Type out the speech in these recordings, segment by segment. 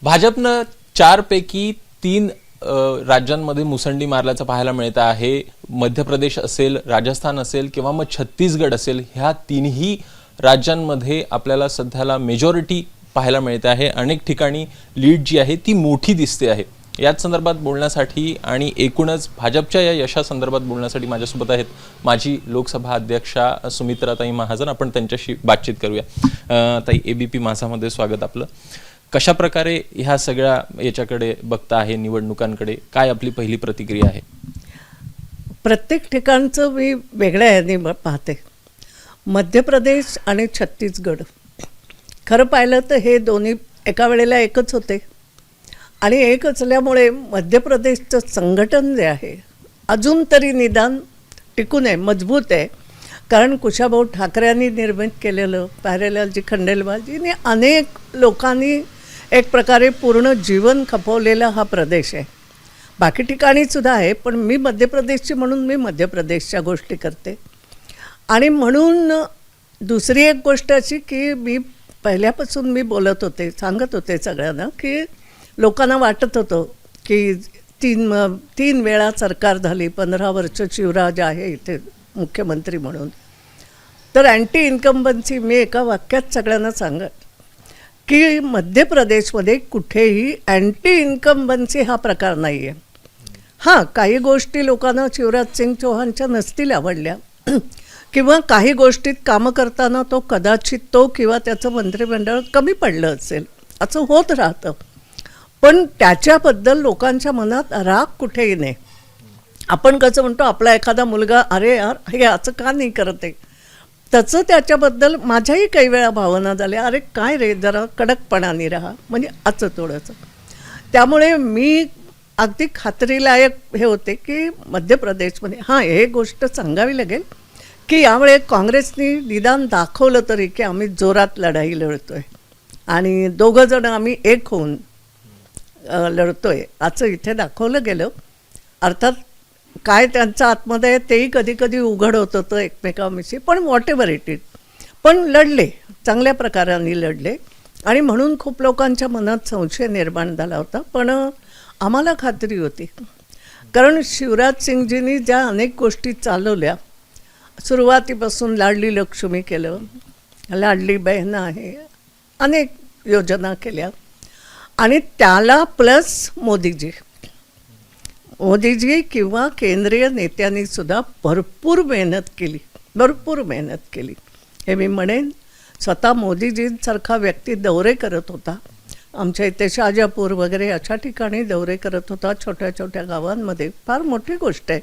भाजपनं 4 पैकी 3 राज्यांमध्ये मुसंडी मारल्याचं पाहायला मिळत आहे. मध्य प्रदेश असेल, राजस्थान असेल किंवा मग छत्तीसगड असेल, ह्या तिन्ही राज्यांमध्ये आपल्याला सध्याला मेजॉरिटी पाहायला मिळते आहे. अनेक ठिकाणी लीड जी आहे ती मोठी दिसते आहे. याच संदर्भात बोलण्यासाठी आणि एकूणच भाजपच्या या यशासंदर्भात बोलण्यासाठी माझ्यासोबत आहेत माजी लोकसभा अध्यक्षा सुमित्राताई महाजन. आपण त्यांच्याशी बातचीत करूया. ताई, एबीपी माझामध्ये स्वागत आपलं. कशा प्रकारे ह्या सगळ्या याच्याकडे बघता आहे, निवडणुकांकडे काय आपली पहिली प्रतिक्रिया आहे? प्रत्येक ठिकाणचं मी वेगळ्या याने पाहते. मध्य प्रदेश आणि छत्तीसगड खरं पाहिलं तर हे दोन्ही एका वेळेला एकच होते आणि एक असल्यामुळे मध्य प्रदेशचं संघटन जे आहे अजून तरी निदान टिकून आहे, मजबूत आहे. कारण कुशाभाऊ ठाकरेंनी निर्मित केलेलं, प्यारेलालजी खंडेलवालजीने अनेक लोकांनी एक प्रकारे पूर्ण जीवन खपवलेला हा प्रदेश आहे. बाकी ठिकाणीसुद्धा आहे, पण मी मध्य प्रदेशची म्हणून मी मध्य प्रदेशच्या गोष्टी करते. आणि म्हणून दुसरी एक गोष्ट अशी की मी पहिल्यापासून मी बोलत होते, सांगत होते सगळ्यांना की लोकांना वाटत होतं की तीन वेळा सरकार झाली, 15 वर्ष शिवराज आहे इथे मुख्यमंत्री म्हणून. तर अँटी इन्कम्बन्सी मी एका वाक्यात सगळ्यांना सांगत की मध्य प्रदेशमध्ये कुठेही अँटी इन्कम्बन्सी हा प्रकार नाही आहे. हां, काही गोष्टी लोकांना शिवराज सिंग चौहानच्या नसतील आवडल्या किंवा काही गोष्टीत कामं करताना तो कदाचित तो किंवा त्याचं मंत्रिमंडळ कमी पडलं असेल, असं होत राहतं. पण त्याच्याबद्दल लोकांच्या मनात राग कुठेही नाही. आपण कसं म्हणतो आपला एखादा मुलगा अरे यार हे असं का नाही करत आहे, तसं त्याच्याबद्दल माझ्याही काही वेळा भावना झाल्या, अरे काय रे जरा कडकपणाने राहा, म्हणजे असं थोडंसं. त्यामुळे मी अगदी खात्रीलायक हे होते की मध्य प्रदेशमध्ये हां हे गोष्ट सांगावी लागेल की यामुळे काँग्रेसनी निदान दाखवलं तरी की आम्ही जोरात लढाई लढतो आहे आणि दोघंजण आम्ही एक होऊन लढतो आहे असं इथे दाखवलं गेलं. अर्थात काय त्यांचं आतमध्ये तेही कधी कधी उघड होत होतं एकमेकांविषयी, पण व्हॉट एव्हर इट इज, पण लढले, चांगल्या प्रकाराने लढले. आणि म्हणून खूप लोकांच्या मनात संशय निर्माण झाला होता. पण आम्हाला खात्री होती, कारण शिवराज सिंगजींनी ज्या अनेक गोष्टी चालवल्या, सुरुवातीपासून लाडली लक्ष्मी केलं, लाडली बहीण आहे, अनेक योजना केल्या. आणि त्याला प्लस मोदीजी किंवा केंद्रीय नेत्यांनीसुद्धा भरपूर मेहनत केली. हे मी म्हणेन, स्वतः मोदीजींसारखा व्यक्ती दौरे करत होता, आमच्या इथे शाजापूर वगैरे अशा ठिकाणी दौरे करत होता, छोट्या छोट्या गावांमध्ये. फार मोठी गोष्ट आहे.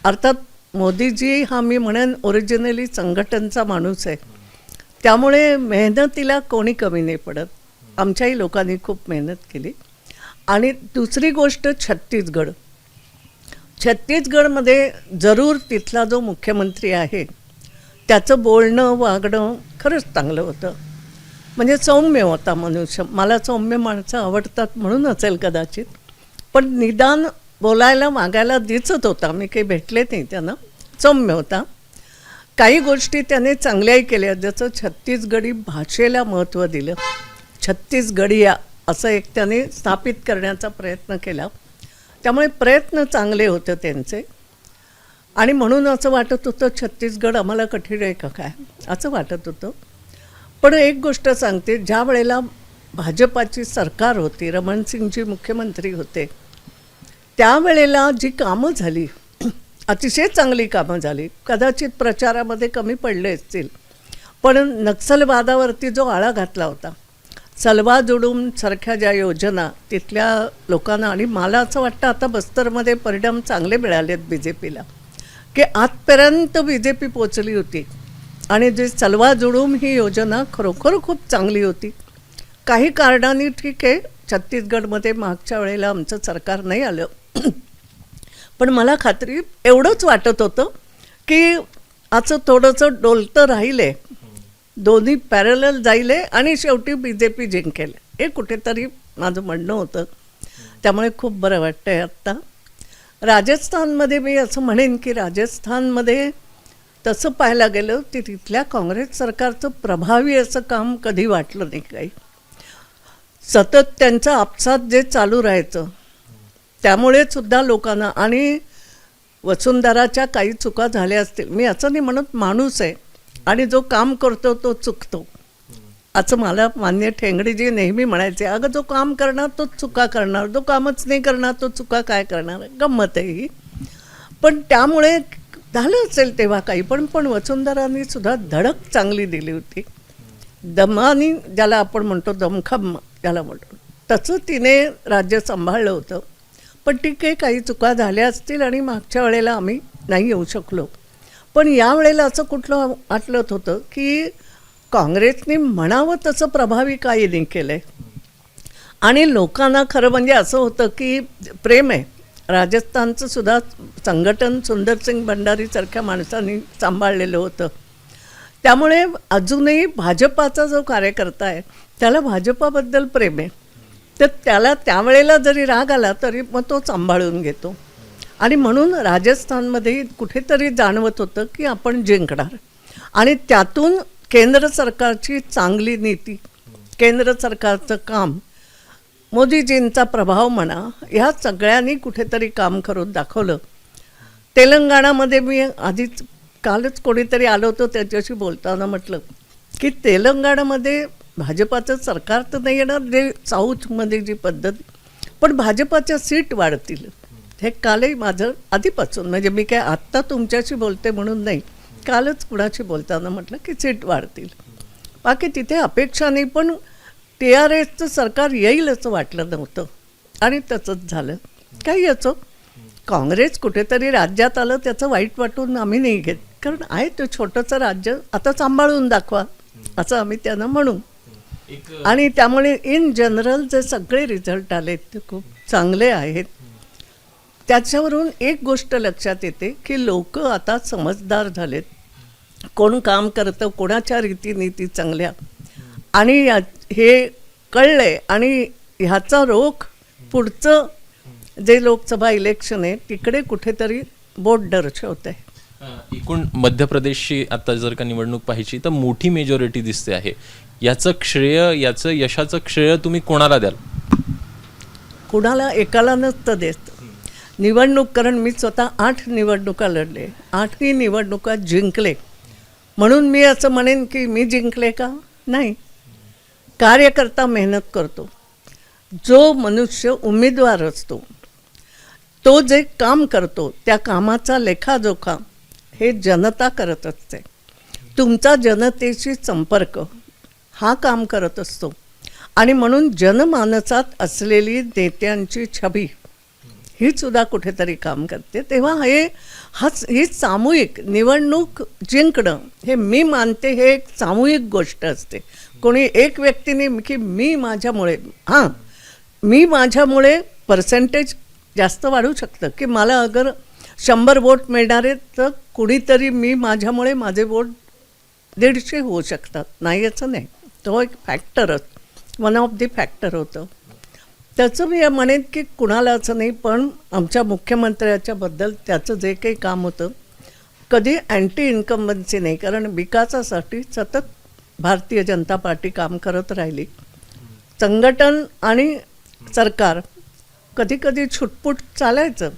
अर्थात मोदीजी हा मी म्हणेन ओरिजिनली संघटनचा माणूस आहे, त्यामुळे मेहनतीला कोणी कमी नाही पडत. आमच्याही लोकांनी खूप मेहनत केली. आणि दुसरी गोष्ट छत्तीसगडमध्ये जरूर तिथला जो मुख्यमंत्री आहे त्याचं बोलणं वागणं खरंच चांगलं होतं, म्हणजे सौम्य होता मनुष्य. मला सौम्य माणसं आवडतात म्हणून असेल कदाचित, पण निदान बोलायला वागायला दिसत होता. मी काही भेटले नाही त्यांना, सौम्य होता. काही गोष्टी त्याने चांगल्याही केल्या, जसं छत्तीसगडी भाषेला महत्त्व दिलं, छत्तीसगडिया असं एक त्याने स्थापित करण्याचा प्रयत्न केला. त्यामुळे प्रयत्न चांगले होते त्यांचे. आणि म्हणून असं वाटत होतं छत्तीसगड आम्हाला कठीण आहे का काय, असं वाटत होतं. पण एक गोष्ट सांगते, ज्या वेळेला भाजपाची सरकार होती, रमणसिंगजी मुख्यमंत्री होते, त्यावेळेला जी कामं झाली, अतिशय चांगली कामं झाली. कदाचित प्रचारामध्ये कमी पडले असतील, पण नक्षलवादावरती जो आळा घातला होता, सलवा जुडूम सारख्या ज्या योजना तिथल्या लोकांना, आणि मला असं वाटतं आता बस्तरमध्ये परिणाम चांगले मिळालेत BJPला, की आजपर्यंत BJP पोचली होती. आणि जे सलवा जुडूम ही योजना खरोखर खूप चांगली होती. काही कारणांनी ठीक आहे छत्तीसगडमध्ये मागच्या वेळेला आमचं सरकार नाही आलं, पण मला खात्री एवढंच वाटत होतं की असं थोडंसं डोलतं राहिले, दोन्ही पॅरलल जाईले आणि शेवटी BJP जिंकेल, हे कुठेतरी माझं म्हणणं होतं. त्यामुळे खूप बरं वाटतं आहे. आत्ता राजस्थानमध्ये मी असं म्हणेन की राजस्थानमध्ये तसं पाहायला गेलं तर तिथल्या काँग्रेस सरकारचं प्रभावी असं काम कधी वाटलं नाही काही. सतत त्यांचा आपसात जे चालू राहायचं त्यामुळे सुद्धा लोकांना, आणि वसुंधराच्या काही चुका झाल्या असतील, मी असं नाही म्हणत, माणूस आहे आणि जो काम करतो तो चुकतो असं मला मान्य. ठेंगडीजी नेहमी म्हणायचे, अगं जो काम करणार तोच चुका करणार, जो कामच नाही करणार तो चुका काय करणार. गंमत आहे ही. पण त्यामुळे झालं असेल तेव्हा काही, पण वसुंधरांनी सुद्धा धडक चांगली दिली होती. दमानी ज्याला आपण म्हणतो, दमखम ज्याला म्हणतो, तसं तिने राज्य सांभाळलं होतं. पण ठीक आहे, काही चुका झाल्या असतील आणि मागच्या वेळेला आम्ही नाही येऊ शकलो. पण यावेळेला असं कुठलं आठवत होतं की काँग्रेसने म्हणावं तसं प्रभावी काही नाही केलं आहे. आणि लोकांना खरं म्हणजे असं होतं की प्रेम आहे. राजस्थानचं सुद्धा संघटन सुंदरसिंग भंडारीसारख्या माणसांनी सांभाळलेलं होतं. त्यामुळे अजूनही भाजपाचा जो कार्यकर्ता आहे त्याला भाजपाबद्दल प्रेम आहे. तर त्याला त्यावेळेला जरी राग आला तरी मग तो सांभाळून घेतो. आणि म्हणून राजस्थानमध्ये कुठेतरी जाणवत होतं की आपण जिंकणार. आणि त्यातून केंद्र सरकारची चांगली नीती, केंद्र सरकारचं काम, मोदीजींचा प्रभाव म्हणा, ह्या सगळ्यांनी कुठेतरी काम करून दाखवलं. तेलंगणामध्ये मी आधीच कालच कोणीतरी आलं होतं त्याच्याशी बोलताना म्हटलं की तेलंगणामध्ये भाजपाचं सरकार तर नाही येणार, जे साऊथमध्ये जी पद्धत, पण भाजपाच्या सीट वाढतील. हे कालही माझं आधीपासून, म्हणजे मी काय आत्ता तुमच्याशी बोलते म्हणून नाही, कालच कुणाशी बोलताना म्हटलं की सीट वाढतील. बाकी तिथे अपेक्षा नाही, पण TRSचं सरकार येईल असं वाटलं नव्हतं आणि तसंच झालं. काही असो, काँग्रेस कुठेतरी राज्यात आलं त्याचं वाईट वाटून आम्ही नाही घेत, कारण आहे ते छोटंसं राज्य, आता सांभाळून दाखवा असं आम्ही त्यांना म्हणू. आणि त्यामुळे इन जनरल जे सगळे रिझल्ट आले ते खूप चांगले आहेत. त्याच्यावरून एक गोष्ट लक्षात येते की लोक आता समजदार झालेत, कोण काम करतं, कोणाच्या रीतिनीती चांगल्या, आणि हे कळलंय. आणि ह्याचा रोख पुढचं जे लोकसभा इलेक्शन आहे तिकडे कुठेतरी बोट दर्शवत आहे. एकूण मध्य प्रदेशची आता जर का निवडणूक पाहिजे तर मोठी मेजॉरिटी दिसते आहे. याचं श्रेय, याचं यशाचं श्रेय तुम्ही कोणाला द्याल? कुणाला एकाला नसतं देत निवडणूक, कारण मी स्वतः 8 निवडणुका लढले, 8ही निवडणुका जिंकले. म्हणून मी असं म्हणेन की मी जिंकले का? नाही. कार्यकर्ता मेहनत करतो, जो मनुष्य उमेदवार असतो तो जे काम करतो त्या कामाचा लेखाजोखा हे जनता करत असते. तुमचा जनतेशी संपर्क हा काम करत असतो. आणि म्हणून जनमानसात असलेली नेत्यांची छबी ही सुद्धा कुठेतरी काम करते. तेव्हा ही सामूहिक निवडणूक जिंकणं हे मी मानते हे एक सामूहिक गोष्ट असते. कोणी एक व्यक्तीने की मी माझ्यामुळे पर्सेंटेज जास्त वाढू शकतं की मला अगर 100 वोट मिळणार आहेत तर कुणीतरी माझ्यामुळे माझे वोट 150 होऊ शकतात. नाही असं नाही, तो एक फॅक्टरच, वन ऑफ दी फॅक्टर होतं. त्याचं मी म्हणेन की कुणाला असं नाही, पण आमच्या मुख्यमंत्र्याच्याबद्दल त्याचं जे काही काम होतं कधी अँटी इन्कम्बन्सी नाही, कारण विकासासाठी सतत भारतीय जनता पार्टी काम करत राहिली. संघटन आणि सरकार कधी कधी छुटपुट चालायचं,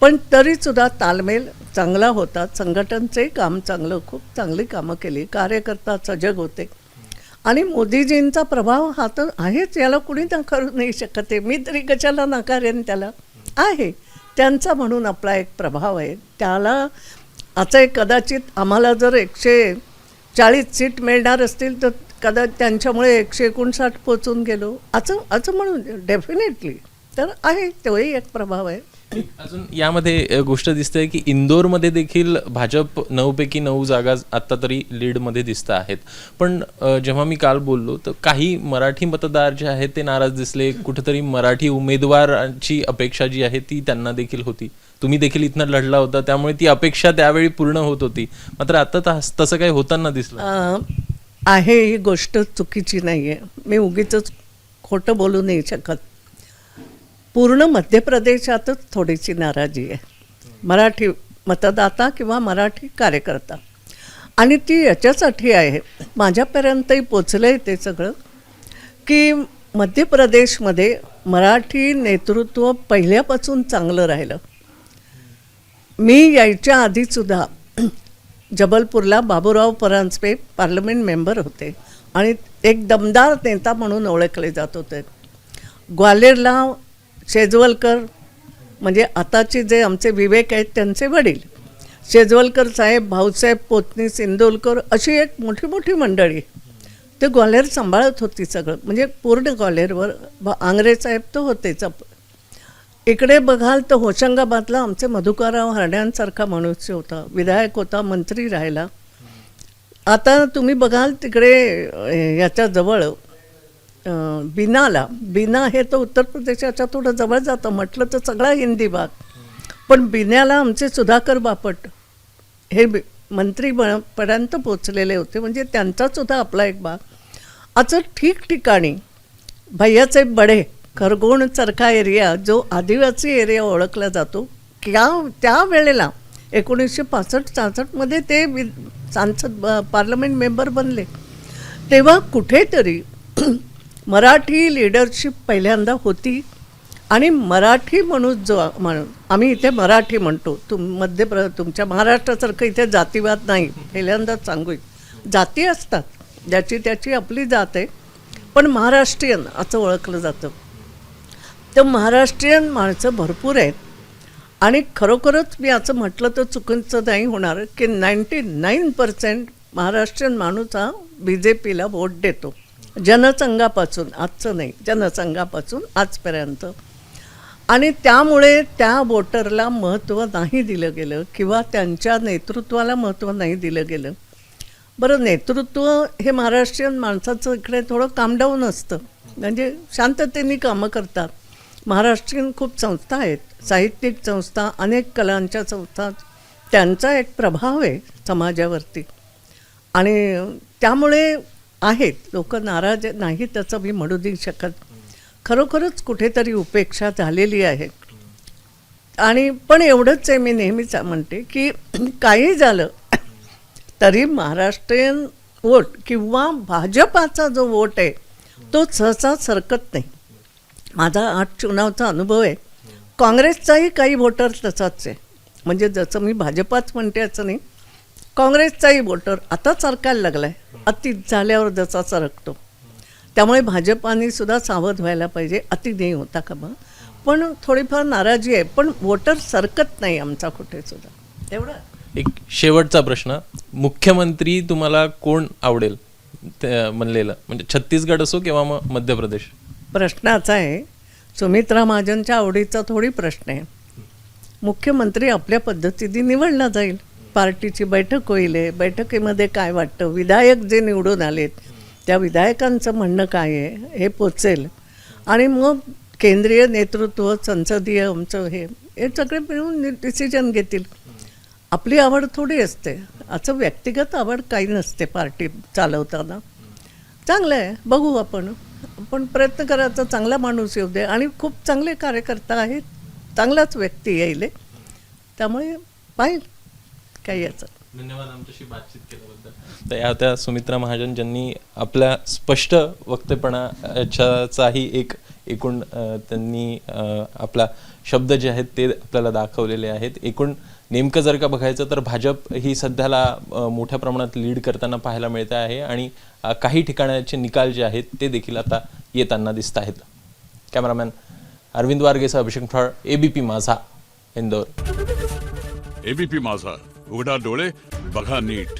पण तरीसुद्धा ताळमेळ चांगला होता. संघटनचे काम चांगलं, खूप चांगली कामं केली, कार्यकर्ता सजग होते. आणि मोदीजींचा प्रभाव हा तर आहेच, याला कुणी नाकारू नाही शकत आहे. मी तरी कशाला नाकारेन, त्याला आहे त्यांचा म्हणून आपला एक प्रभाव आहे. त्याला असं एक कदाचित आम्हाला जर 140 सीट मिळणार असतील तर कदाचित त्यांच्यामुळे 159 पोचून गेलो असं म्हणून डेफिनेटली तर आहे, तोही एक प्रभाव आहे. अजून यामध्ये गोष्ट दिसते की इंदोरमध्ये देखील भाजप 9 पैकी 9 जागा आत्ता तरी लीडमध्ये दिसत आहेत. पण जेव्हा मी काल बोललो तर काही मराठी मतदार जे आहेत ते नाराज दिसले. कुठेतरी मराठी उमेदवारांची अपेक्षा जी आहे ती त्यांना देखील होती. तुम्ही देखील इथनं लढला होता, त्यामुळे ती अपेक्षा त्यावेळी पूर्ण होत होती. मात्र आता तसं काही होताना दिसलं आहे. ही गोष्ट चुकीची नाही आहे, मी उगीच खोटं बोलू नाही शकत. पूर्ण मध्य प्रदेशातच थोडीशी नाराजी आहे मराठी मतदाता किंवा मराठी कार्यकर्ता, आणि ती याच्यासाठी आहे, माझ्यापर्यंतही पोचलं आहे ते सगळं, की मध्य प्रदेशमध्ये मराठी नेतृत्व पहिल्यापासून चांगलं राहिलं. मी यायच्या आधीसुद्धा जबलपूरला बाबूराव परांजपे पार्लमेंट मेंबर होते आणि एक दमदार नेता म्हणून ओळखले जात होते. ग्वाल्हेरला शेजवलकर म्हणजे आताचे जे आमचे विवेक आहेत त्यांचे वडील शेजवलकर साहेब, भाऊसाहेब पोतनी, सिंदोलकर अशी एक मोठी मोठी मंडळी ते ग्वाल्हेर सांभाळत होती सगळं, म्हणजे पूर्ण ग्वाल्हेरवर. आंग्रे साहेब तर होतेच. इकडे बघाल तर होशंगाबादला आमचे मधुकरराव हरण्यांसारखा मनुष्य होता, विधायक होता, मंत्री राहिला. आता तुम्ही बघाल तिकडे याच्याजवळ बीना हे तर उत्तर प्रदेशाच्या थोडं जवळ जातं, म्हटलं तर सगळा हिंदी भाग. पण बिन्याला आमचे सुधाकर बापट हे मंत्रीपर्यंत पोचलेले होते, म्हणजे त्यांचासुद्धा आपला एक भाग. असं ठिकठिकाणी भैयाचे बडे खरगोणसारखा एरिया जो आदिवासी एरिया ओळखला जातो, त्या वेळेला 1965-66 ते सांसद पार्लमेंट मेंबर बनले. तेव्हा कुठेतरी मराठी लीडरशिप पहिल्यांदा होती. आणि मराठी म्हणून आम्ही इथे मराठी म्हणतो, तुमच्या महाराष्ट्रासारखं इथे जातीवाद नाही, पहिल्यांदाच सांगू. जाती असतात, ज्याची त्याची आपली जात आहे, पण महाराष्ट्रीयन असं ओळखलं जातं. तर महाराष्ट्रीयन माणसं भरपूर आहेत. आणि खरोखरच मी असं म्हटलं तर चुकीचं नाही होणार की 99% महाराष्ट्रीयन माणूस हा BJPला वोट देतो, जनसंघापासून, आजचं नाही, जनसंघापासून आजपर्यंत. आणि त्यामुळे त्या वोटरला महत्त्व नाही दिलं गेलं किंवा त्यांच्या नेतृत्वाला महत्त्व नाही दिलं गेलं. बरं, नेतृत्व हे महाराष्ट्रीयन माणसाचं इकडे थोडं कामडाऊन असतं, म्हणजे शांततेने कामं करतात. महाराष्ट्रीयन खूप संस्था आहेत, साहित्यिक संस्था, अनेक कलांच्या संस्था, त्यांचा एक प्रभाव आहे समाजावरती. आणि त्यामुळे आहेत लोक नाराज नाही त्याचं मी म्हणू देऊ शकत. खरोखरच कुठेतरी उपेक्षा झालेली आहे. आणि पण एवढंच आहे, मी नेहमीच म्हणते की काही झालं तरी महाराष्ट्रीयन वोट किंवा भाजपाचा जो वोट आहे तो सहसा सरकत नाही. माझा 8 चुनावचा अनुभव आहे. काँग्रेसचाही काही वोटर तसाच आहे, म्हणजे जसं मी भाजपाच म्हणते असं नाही, काँग्रेसचाही वोटर आता सरकायला लागला आहे, अति झाल्यावर जसा सरकतो. त्यामुळे भाजपाने सुद्धा सावध व्हायला पाहिजे, अति नाही होता का मग. पण थोडीफार नाराजी आहे, पण वोटर सरकत नाही आमचा कुठे सुद्धा. तेवढं. एक शेवटचा प्रश्न, मुख्यमंत्री तुम्हाला कोण आवडेल म्हणलेलं, म्हणजे छत्तीसगड असो किंवा मग मध्य प्रदेश? प्रश्न असा आहे, सुमित्रा महाजनच्या आवडीचा थोडी प्रश्न आहे. मुख्यमंत्री आपल्या पद्धतीने निवडला जाईल, पार्टीची बैठक होईल, बैठकीमध्ये काय वाटतं, विधायक जे निवडून आलेत त्या विधायकांचं म्हणणं काय आहे हे पोचेल. आणि मग केंद्रीय नेतृत्व, संसदीय आमचं हे सगळे मिळून डिसिजन घेतील. आपली आवड थोडी असते, असं व्यक्तिगत आवड काही नसते पार्टी चालवताना. चांगलं आहे, बघू आपण प्रयत्न करायचा, चांगला माणूस येऊ दे. आणि खूप चांगले कार्यकर्ता आहेत, चांगलाच व्यक्ती येईल, त्यामुळे पाहिजे काही याचं. धन्यवाद आमच्याशी बातचीत केल्याबद्दल. तर या त्या सुमित्रा महाजन ज्यांनी आपल्या स्पष्ट वक्तेपणाचाही एकूण त्यांनी आपला शब्द जे आहेत ते आपल्याला दाखवलेले आहेत. एकूण नेमकं जर का बघायचं तर भाजप ही सध्याला मोठ्या प्रमाणात लीड करताना पाहायला मिळत आहे आणि काही ठिकाणाचे निकाल जे आहेत ते देखील आता येताना दिसत आहेत. कॅमेरामॅन अरविंद वारगेसह अभिषेक फळ, ABP माझा, इंदोर. ABP माझा, उघडा डोळे बघा नीट.